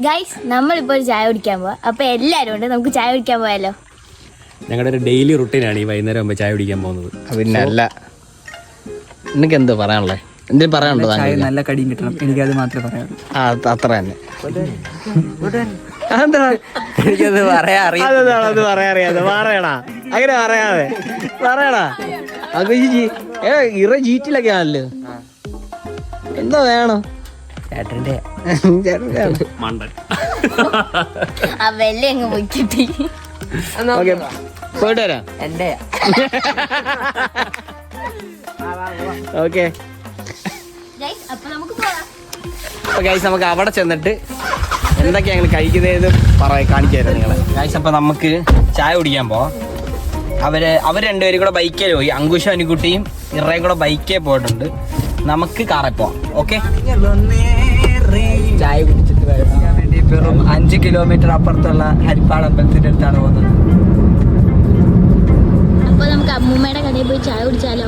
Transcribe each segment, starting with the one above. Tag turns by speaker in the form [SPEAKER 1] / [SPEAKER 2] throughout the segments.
[SPEAKER 1] Guys നമ്മളിപ്പോൾ ഒരു ചായ കുടിക്കാൻ പോവാ. അപ്പൊ എല്ലാരും ഉണ്ട്, നമുക്ക് ചായ കുടിക്കാൻ പോയാലോ?
[SPEAKER 2] ഞങ്ങളുടെ ഒരു ഡെയിലി റുട്ടീനാണ് ഈ വൈകുന്നേരം ആകുമ്പോൾ ചായ കുടിക്കാൻ പോകുന്നത്.
[SPEAKER 3] പിന്നെ അല്ല, എനിക്ക് എന്താ പറയാനുള്ളത്? എന്തെങ്കിലും പറയാനുണ്ടോ?
[SPEAKER 4] നല്ല കടിയും കിട്ടണം, എനിക്കത് മാത്രമേ പറയാം.
[SPEAKER 3] അത്ര തന്നെ.
[SPEAKER 4] എനിക്കത് പറയാ
[SPEAKER 3] അറിയാതെ പറയണ, അങ്ങനെ പറയാതെ പറയണ. അത് ഇറ ജീറ്റിലൊക്കെ ആണല്ലോ. എന്താ വേണം?
[SPEAKER 4] ചേട്ടൻ്റെ
[SPEAKER 2] മണ്ടൻ
[SPEAKER 1] ആ വെള്ളം അങ്ങ് പൊയ്ക്കിട്ടി.
[SPEAKER 3] പോയിട്ട് വരാം.
[SPEAKER 4] എൻ്റെ
[SPEAKER 3] ഓക്കെ
[SPEAKER 1] അപ്പൊ നമുക്ക് പോവാം.
[SPEAKER 3] ഗൈസ്, നമുക്ക് അവിടെ ചെന്നിട്ട് എന്തൊക്കെയാണ് ഞങ്ങൾ കഴിക്കുന്നതെന്ന് കാണിച്ചു തരാം നിങ്ങളെ. ഗൈസ്, അപ്പൊ നമുക്ക് ചായ കുടിക്കാൻ പോവാം. അവർ രണ്ടുപേരും കൂടെ ബൈക്കിൽ പോയി. അങ്കുശും അനുക്കുട്ടിയും ഇറയും കൂടെ ബൈക്കേ പോയിട്ടുണ്ട്. നമുക്ക് കാറിൽ പോവാം. ഓക്കെ,
[SPEAKER 4] ചായ കുടിച്ചിട്ട് വരാൻ വേണ്ടി വെറും 5 കിലോമീറ്റർ അപ്പുറത്തുള്ള ഹരിപ്പാട് അമ്പലത്തിന്റെ അടുത്താണ് പോകുന്നത്.
[SPEAKER 1] അപ്പൊ നമുക്ക് അമ്മൂമ്മയുടെ കടയിൽ പോയി ചായ കുടിച്ചാലോ?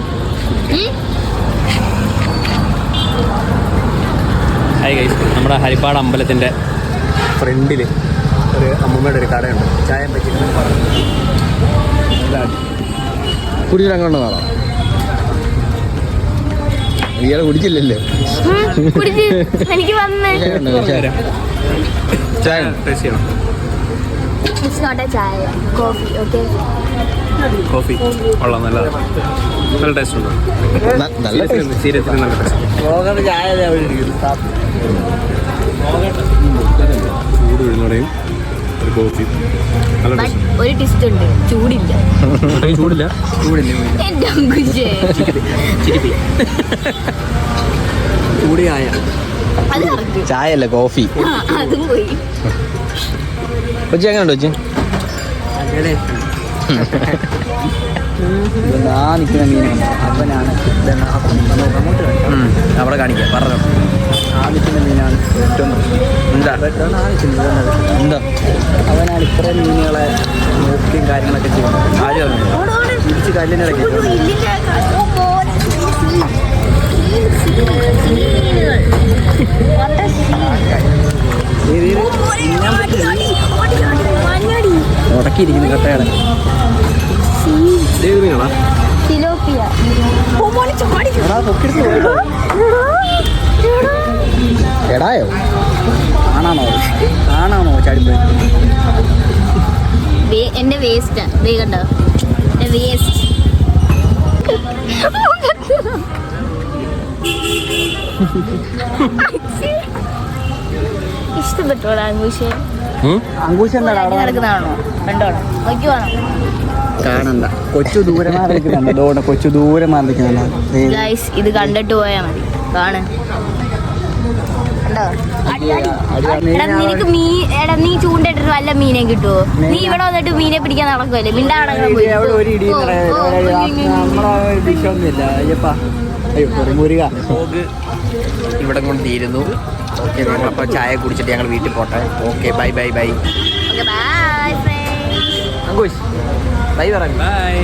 [SPEAKER 2] ഹായ് ഗൈസ്, നമ്മുടെ ഹരിപ്പാട് അമ്പലത്തിൻ്റെ ഫ്രണ്ടിൽ ഒരു അമ്മൂമ്മയുടെ ഒരു കടയുണ്ട്. ചായ പറ്റിയിട്ട്
[SPEAKER 3] കുടിച്ചിട്ട് അങ്ങോട്ട് കാണാം. ഇയാളെ കുടിച്ചില്ലല്ലോ.
[SPEAKER 1] എനിക്ക് വന്നേ
[SPEAKER 3] ചായ
[SPEAKER 2] ടേസ്റ്റ് ചെയ്യണം.
[SPEAKER 1] ഇറ്റ്സ് നോട്ട് എ ചായ, കോഫി. ഓക്കെ,
[SPEAKER 2] കോഫി കൊള്ളാം, നല്ലതാണ്, നല്ല ടേസ്റ്റ് ഉണ്ട്.
[SPEAKER 3] നല്ല
[SPEAKER 2] സീരിയസ്ലി നല്ല ടേസ്റ്റ്.
[SPEAKER 3] ചായ
[SPEAKER 2] ചൂട് വീഴുന്നോടെയും ഒരു കോഫി നല്ല ടേസ്റ്റ്.
[SPEAKER 1] ഒരു ടിസ്റ്റ് ഉണ്ട്, ചൂടില്ല.
[SPEAKER 2] ചൂടില്ല
[SPEAKER 1] എന്റെ അങ്കുശേ,
[SPEAKER 2] ചൂട് ചായ.
[SPEAKER 1] അത് കറക്റ്റ്.
[SPEAKER 3] ചായ അല്ല, കോഫി.
[SPEAKER 1] അതും പോയി.
[SPEAKER 3] കൊച്ചി എങ്ങനെയുണ്ട്? കൊച്ചി
[SPEAKER 4] നിൽക്കുന്ന മീനാണ് അവനാണ്.
[SPEAKER 3] അവിടെ കാണിക്കാം, പറഞ്ഞു.
[SPEAKER 4] ആ നിൽക്കുന്ന മീനാണ് ഏറ്റവും
[SPEAKER 3] എന്താ എന്താ
[SPEAKER 4] അവനാണ് ഇത്രയും മീനുകളെ നോക്കിയും കാര്യങ്ങളൊക്കെ ചെയ്യുന്നത്.
[SPEAKER 3] ആര് പറഞ്ഞു?
[SPEAKER 4] തിരിച്ച് കല്ലിനിടയ്ക്ക് ഉടക്കിയിരിക്കുന്നു കട്ടയുടെ.
[SPEAKER 3] എടായോ
[SPEAKER 4] ആണാണോ ചാടിപ്പോയി?
[SPEAKER 1] എന്റെ വേസ്റ്റ് കണ്ടോ, എന്റെ വേസ്റ്റ്. ഇഷ്ടപ്പെട്ടോടാ അങ്കുശേ?
[SPEAKER 4] അങ്കൂശ എന്താ
[SPEAKER 1] നടക്കുന്നതാണോ? കണ്ടോടാ, നോക്കി വേണം.
[SPEAKER 4] കാണണ്ട, കൊച്ചു ദൂരെ മാറി നിൽക്കുന്നുണ്ട്. കൊച്ചു ദൂരെ മാറി നിൽക്കുന്നുണ്ട്.
[SPEAKER 1] ഗൈസ്, ഇത് കണ്ടിട്ട് പോയാ മതി. കാണാൻ നിനക്ക് നീ ചൂണ്ടിട്ടിട്ട് വല്ല മീനെ കിട്ടുവോ? നീ ഇവിടെ വന്നിട്ട് മീനെ പിടിക്കാൻ നടക്കുമല്ലേ? മിണ്ടാടങ്ങനെ പോയി.
[SPEAKER 3] ഇവിടെ കൊണ്ട് തീരുന്നു. ഓക്കെ, ഞങ്ങളപ്പോൾ ചായ കുടിച്ചിട്ട് ഞങ്ങൾ വീട്ടിൽ പോട്ടെ. Okay, bye bye bye.
[SPEAKER 1] Bye friends.
[SPEAKER 3] Ankush bye പറഞ്ഞു.
[SPEAKER 2] ബൈ.